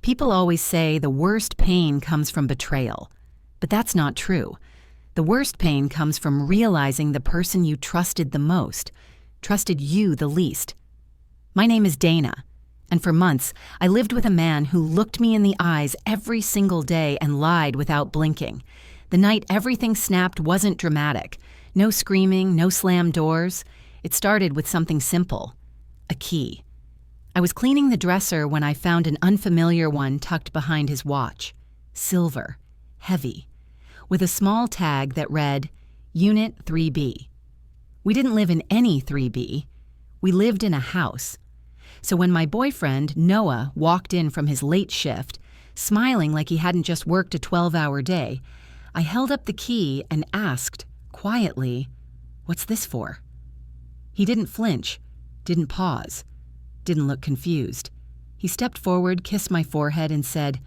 People always say the worst pain comes from betrayal, but that's not true. The worst pain comes from realizing the person you trusted the most, trusted you the least. My name is Dana, and for months I lived with a man who looked me in the eyes every single day and lied without blinking. The night everything snapped wasn't dramatic. No screaming, no slammed doors. It started with something simple: a key. I was cleaning the dresser when I found an unfamiliar one tucked behind his watch. Silver, heavy, with a small tag that read, Unit 3B. We didn't live in any 3B. We lived in a house. So when my boyfriend, Noah, walked in from his late shift, smiling like he hadn't just worked a 12-hour day, I held up the key and asked, quietly, "What's this for?" He didn't flinch, didn't pause, didn't look confused. He stepped forward, kissed my forehead, and said,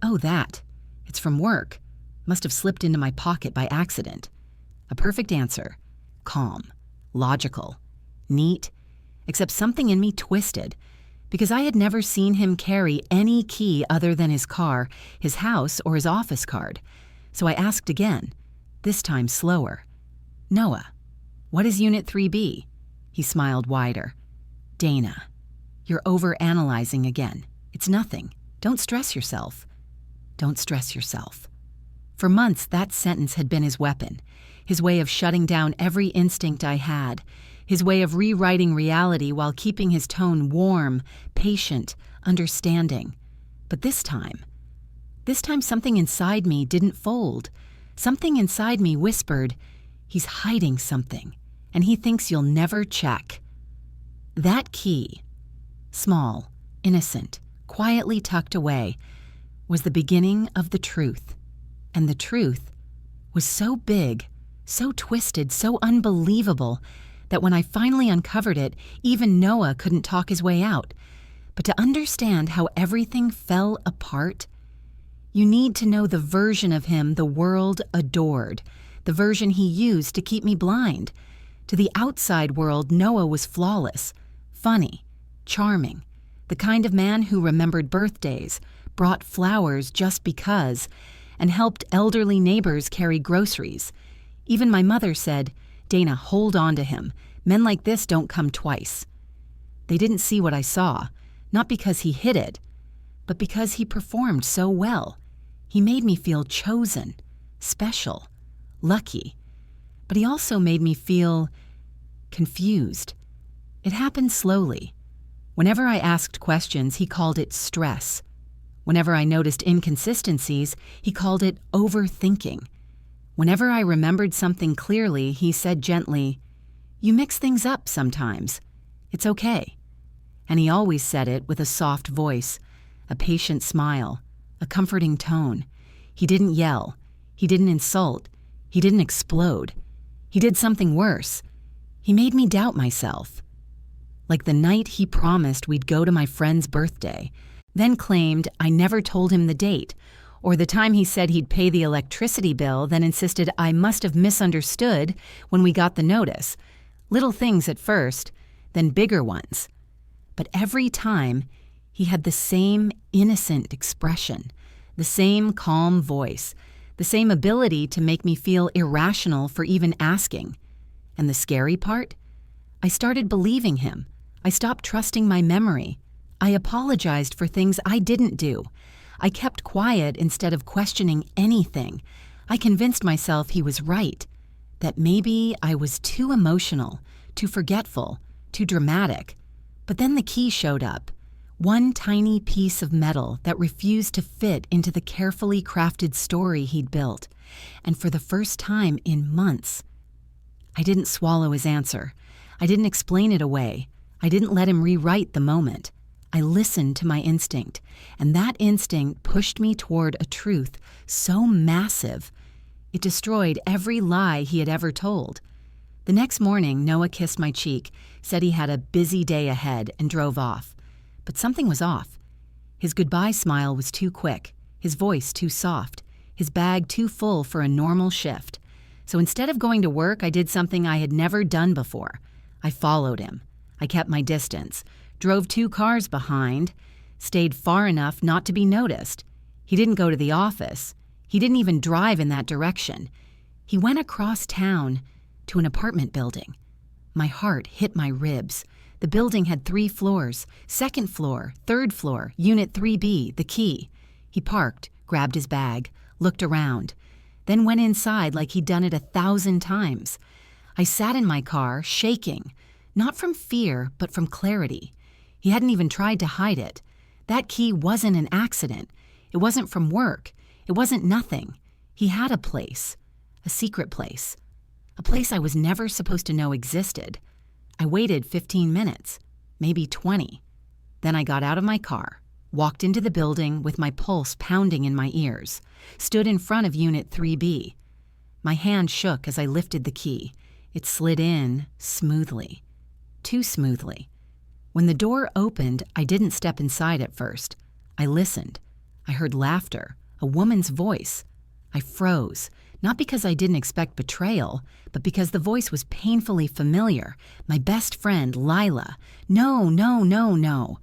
"Oh, that. It's from work. Must have slipped into my pocket by accident." A perfect answer. Calm, logical, neat, except something in me twisted, because I had never seen him carry any key other than his car, his house, or his office card. So I asked again, this time slower. "Noah, what is Unit 3B? He smiled wider. "Dana, you're overanalyzing again. It's nothing. Don't stress yourself." Don't stress yourself. For months, that sentence had been his weapon, his way of shutting down every instinct I had, his way of rewriting reality while keeping his tone warm, patient, understanding. But this time something inside me didn't fold. Something inside me whispered, "He's hiding something, and he thinks you'll never check." That key, small, innocent, quietly tucked away, was the beginning of the truth. And the truth was so big, so twisted, so unbelievable, that when I finally uncovered it, even Noah couldn't talk his way out. But to understand how everything fell apart, you need to know the version of him the world adored, the version he used to keep me blind. To the outside world, Noah was flawless, funny, charming, the kind of man who remembered birthdays, brought flowers just because, and helped elderly neighbors carry groceries. Even my mother said, "Dana, hold on to him. Men like this don't come twice." They didn't see what I saw, not because he hid it, but because he performed so well. He made me feel chosen, special, lucky. But he also made me feel confused. It happened slowly. Whenever I asked questions, he called it stress. Whenever I noticed inconsistencies, he called it overthinking. Whenever I remembered something clearly, he said gently, "You mix things up sometimes. It's okay." And he always said it with a soft voice, a patient smile, a comforting tone. He didn't yell. He didn't insult. He didn't explode. He did something worse. He made me doubt myself. Like the night he promised we'd go to my friend's birthday, then claimed I never told him the date, or the time he said he'd pay the electricity bill, then insisted I must have misunderstood when we got the notice. Little things at first, then bigger ones. But every time, he had the same innocent expression, the same calm voice, the same ability to make me feel irrational for even asking. And the scary part? I started believing him. I stopped trusting my memory. I apologized for things I didn't do. I kept quiet instead of questioning anything. I convinced myself he was right, that maybe I was too emotional, too forgetful, too dramatic. But then the key showed up, one tiny piece of metal that refused to fit into the carefully crafted story he'd built. And for the first time in months, I didn't swallow his answer. I didn't explain it away. I didn't let him rewrite the moment. I listened to my instinct, and that instinct pushed me toward a truth so massive, it destroyed every lie he had ever told. The next morning, Noah kissed my cheek, said he had a busy day ahead, and drove off. But something was off. His goodbye smile was too quick, his voice too soft, his bag too full for a normal shift. So instead of going to work, I did something I had never done before. I followed him. I kept my distance, drove 2 cars behind, stayed far enough not to be noticed. He didn't go to the office. He didn't even drive in that direction. He went across town to an apartment building. My heart hit my ribs. The building had 3 floors, 2nd floor, 3rd floor, Unit 3B, the key. He parked, grabbed his bag, looked around, then went inside like he'd done it 1,000 times. I sat in my car, shaking, not from fear, but from clarity. He hadn't even tried to hide it. That key wasn't an accident. It wasn't from work. It wasn't nothing. He had a place, a secret place, a place I was never supposed to know existed. I waited 15 minutes, maybe 20. Then I got out of my car, walked into the building with my pulse pounding in my ears, stood in front of Unit 3B. My hand shook as I lifted the key. It slid in smoothly, too smoothly. When the door opened, I didn't step inside at first. I listened. I heard laughter, a woman's voice. I froze, not because I didn't expect betrayal, but because the voice was painfully familiar. My best friend, Lila. No, no, no, no.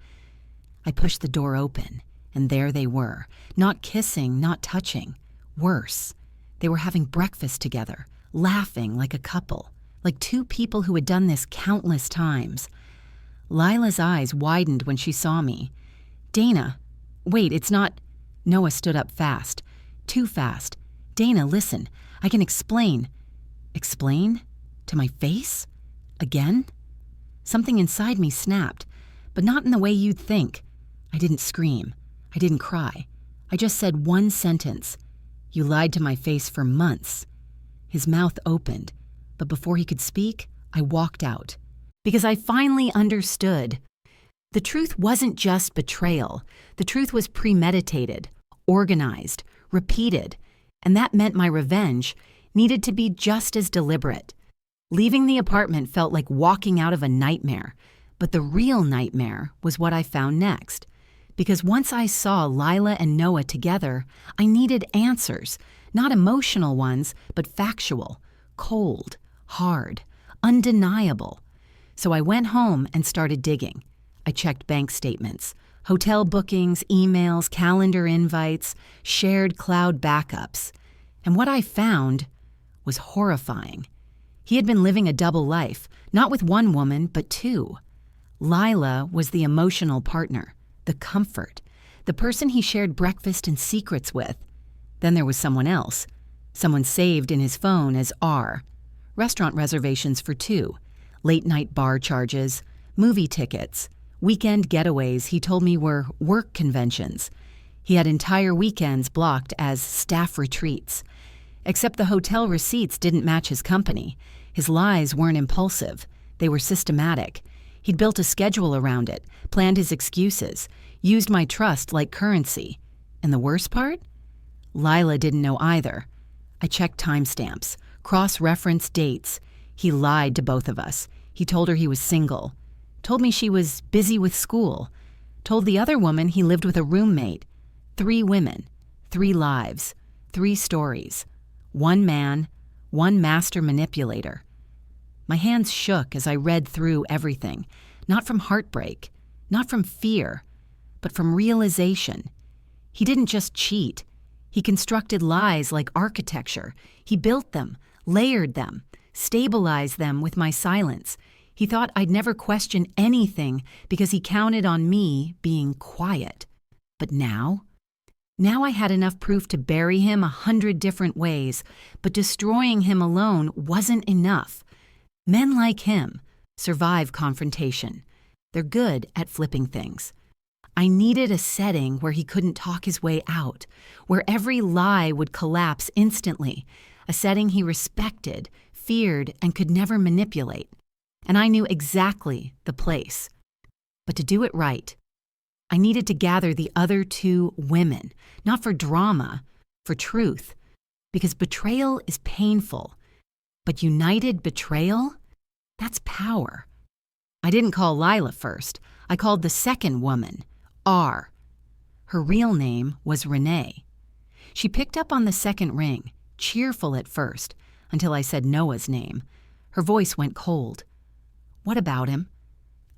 I pushed the door open, and there they were, not kissing, not touching. Worse, they were having breakfast together, laughing like a couple, like 2 people who had done this countless times. Lila's eyes widened when she saw me. Dana, wait, it's not... Noah stood up fast, too fast. Dana, listen, I can explain. Explain? To my face? Again? Something inside me snapped, but not in the way you'd think. I didn't scream. I didn't cry. I just said one sentence. You lied to my face for months. His mouth opened, but before he could speak, I walked out. Because I finally understood. The truth wasn't just betrayal. The truth was premeditated, organized, repeated, and that meant my revenge needed to be just as deliberate. Leaving the apartment felt like walking out of a nightmare, but the real nightmare was what I found next. Because once I saw Lila and Noah together, I needed answers, not emotional ones, but factual, cold, hard, undeniable. So I went home and started digging. I checked bank statements, hotel bookings, emails, calendar invites, shared cloud backups. And what I found was horrifying. He had been living a double life, not with one woman, but 2. Lila was the emotional partner, the comfort, the person he shared breakfast and secrets with. Then there was someone else, someone saved in his phone as R. Restaurant reservations for 2, late-night bar charges, movie tickets, weekend getaways he told me were work conventions. He had entire weekends blocked as staff retreats. Except the hotel receipts didn't match his company. His lies weren't impulsive. They were systematic. He'd built a schedule around it, planned his excuses, used my trust like currency. And the worst part? Lila didn't know either. I checked timestamps, cross-referenced dates. He lied to both of us. He told her he was single. Told me she was busy with school. Told the other woman he lived with a roommate. 3 women, 3 lives, 3 stories. 1 man, 1 master manipulator. My hands shook as I read through everything, not from heartbreak, not from fear, but from realization. He didn't just cheat. He constructed lies like architecture. He built them, layered them, stabilized them with my silence. He thought I'd never question anything because he counted on me being quiet. But now I had enough proof to bury him 100 different ways, but destroying him alone wasn't enough. Men like him survive confrontation. They're good at flipping things. I needed a setting where he couldn't talk his way out, where every lie would collapse instantly, a setting he respected, feared, and could never manipulate. And I knew exactly the place. But to do it right, I needed to gather the other 2 women, not for drama, for truth, because betrayal is painful. But united betrayal? That's power. I didn't call Lila first. I called the second woman, R. Her real name was Renee. She picked up on the second ring, cheerful at first, until I said Noah's name. Her voice went cold. What about him?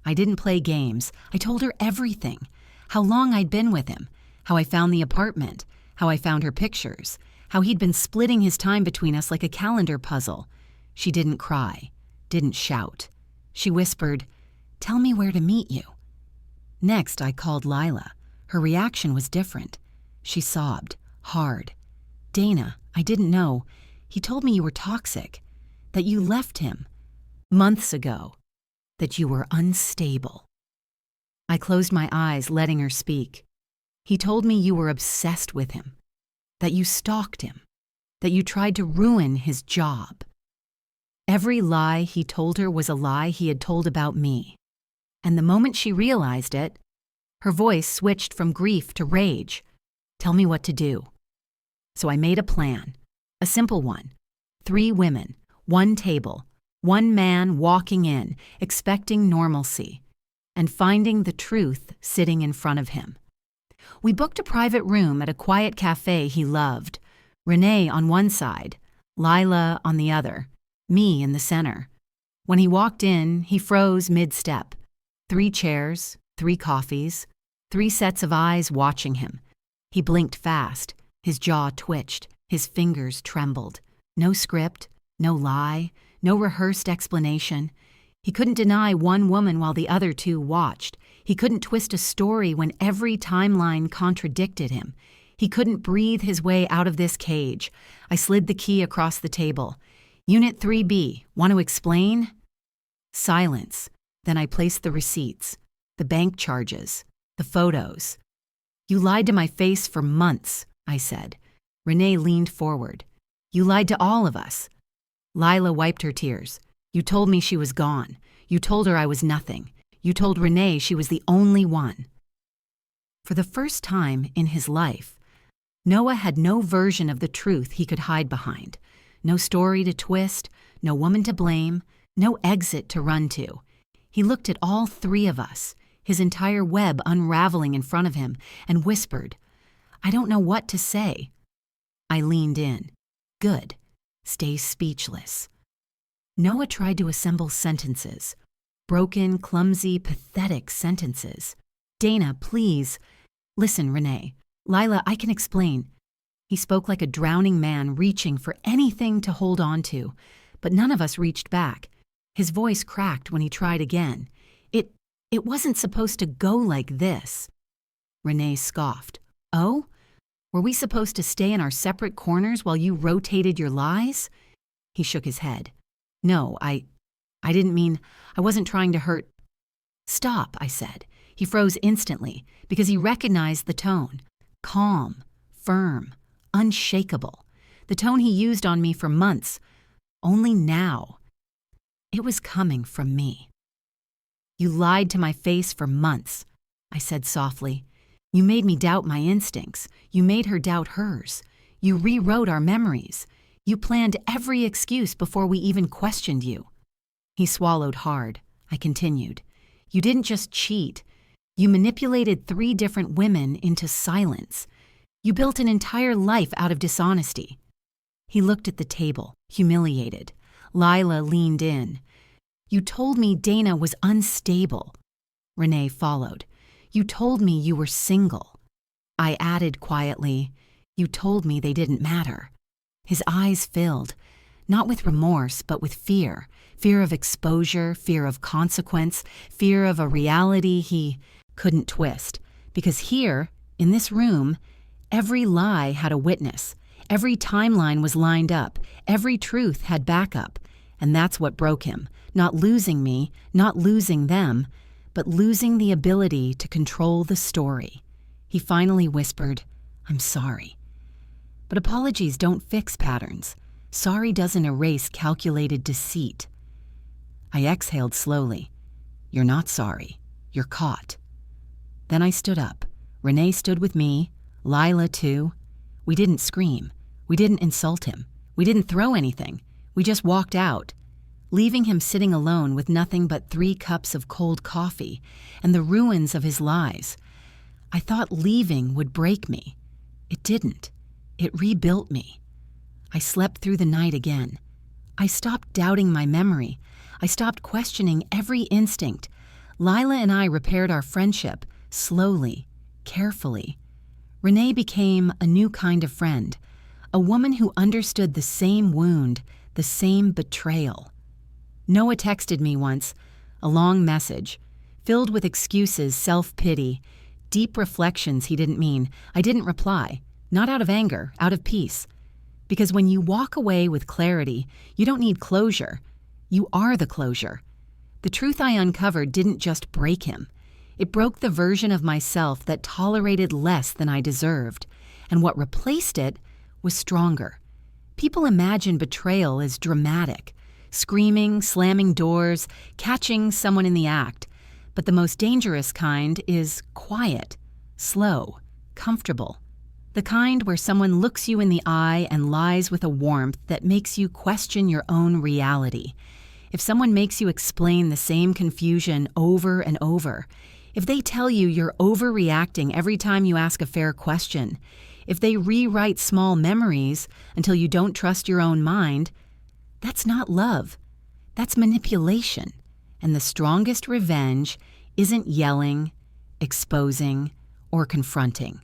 I didn't play games. I told her everything. how long I'd been with him, how I found the apartment, how I found her pictures, how he'd been splitting his time between us like a calendar puzzle. She didn't cry, didn't shout. She whispered, "Tell me where to meet you." Next, I called Lila. Her reaction was different. She sobbed, hard. "Dana, I didn't know. He told me you were toxic, that you left him months ago, that you were unstable." I closed my eyes, letting her speak. "He told me you were obsessed with him, that you stalked him, that you tried to ruin his job." Every lie he told her was a lie he had told about me. And the moment she realized it, her voice switched from grief to rage. "Tell me what to do." So I made a plan, a simple one. 3 women, 1 table, 1 man walking in, expecting normalcy, and finding the truth sitting in front of him. We booked a private room at a quiet cafe he loved. Renee on one side, Lila on the other, me in the center. When he walked in, he froze mid-step. 3 chairs, 3 coffees, 3 sets of eyes watching him. He blinked fast. His jaw twitched. His fingers trembled. No script, no lie, no rehearsed explanation. He couldn't deny one woman while the other 2 watched. He couldn't twist a story when every timeline contradicted him. He couldn't breathe his way out of this cage. I slid the key across the table. "Unit 3B, want to explain?" Silence. Then I placed the receipts, the bank charges, the photos. "You lied to my face for months," I said. Renee leaned forward. "You lied to all of us." Lila wiped her tears. "You told me she was gone. You told her I was nothing. You told Renee she was the only one." For the first time in his life, Noah had no version of the truth he could hide behind. No story to twist, no woman to blame, no exit to run to. He looked at all 3 of us, his entire web unraveling in front of him, and whispered, "I don't know what to say." I leaned in. "Good. Stay speechless." Noah tried to assemble sentences. Broken, clumsy, pathetic sentences. "Dana, please." "Listen, Renee. Lila, I can explain." He spoke like a drowning man reaching for anything to hold on to, but none of us reached back. His voice cracked when he tried again. It wasn't supposed to go like this." Renee scoffed. "Oh? Were we supposed to stay in our separate corners while you rotated your lies?" He shook his head. "No, I didn't mean, I wasn't trying to hurt." "Stop," I said. He froze instantly because he recognized the tone. Calm, firm, unshakable. The tone he used on me for months. Only now. It was coming from me. "You lied to my face for months," I said softly. "You made me doubt my instincts. You made her doubt hers. You rewrote our memories. You planned every excuse before we even questioned you." He swallowed hard. I continued. "You didn't just cheat. You manipulated 3 different women into silence. You built an entire life out of dishonesty." He looked at the table, humiliated. Lila leaned in. "You told me Dana was unstable." Renee followed. "You told me you were single." I added quietly, "You told me they didn't matter." His eyes filled, not with remorse, but with fear. Fear of exposure, fear of consequence, fear of a reality he couldn't twist. Because here, in this room, every lie had a witness. Every timeline was lined up. Every truth had backup. And that's what broke him. Not losing me, not losing them, but losing the ability to control the story. He finally whispered, "I'm sorry." But apologies don't fix patterns. Sorry doesn't erase calculated deceit. I exhaled slowly. "You're not sorry. You're caught." Then I stood up. Renee stood with me, Lila too. We didn't scream. We didn't insult him. We didn't throw anything. We just walked out, leaving him sitting alone with nothing but 3 cups of cold coffee and the ruins of his lies. I thought leaving would break me. It didn't. It rebuilt me. I slept through the night again. I stopped doubting my memory. I stopped questioning every instinct. Lila and I repaired our friendship, slowly, carefully. Renee became a new kind of friend, a woman who understood the same wound, the same betrayal. Noah texted me once, a long message, filled with excuses, self-pity, deep reflections he didn't mean. I didn't reply, not out of anger, out of peace. Because when you walk away with clarity, you don't need closure. You are the closure. The truth I uncovered didn't just break him. It broke the version of myself that tolerated less than I deserved, and what replaced it was stronger. People imagine betrayal as dramatic, screaming, slamming doors, catching someone in the act. But the most dangerous kind is quiet, slow, comfortable. The kind where someone looks you in the eye and lies with a warmth that makes you question your own reality. If someone makes you explain the same confusion over and over, if they tell you you're overreacting every time you ask a fair question, if they rewrite small memories until you don't trust your own mind, that's not love. That's manipulation. And the strongest revenge isn't yelling, exposing, or confronting.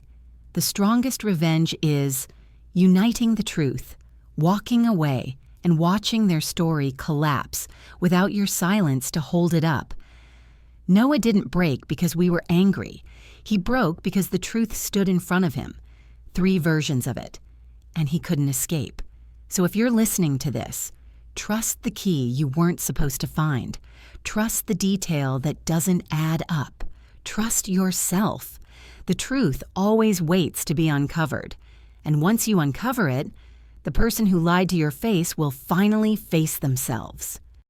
The strongest revenge is uniting the truth, walking away, and watching their story collapse without your silence to hold it up. Noah didn't break because we were angry. He broke because the truth stood in front of him. 3 versions of it. And he couldn't escape. So if you're listening to this, trust the key you weren't supposed to find. Trust the detail that doesn't add up. Trust yourself. The truth always waits to be uncovered. And once you uncover it, the person who lied to your face will finally face themselves.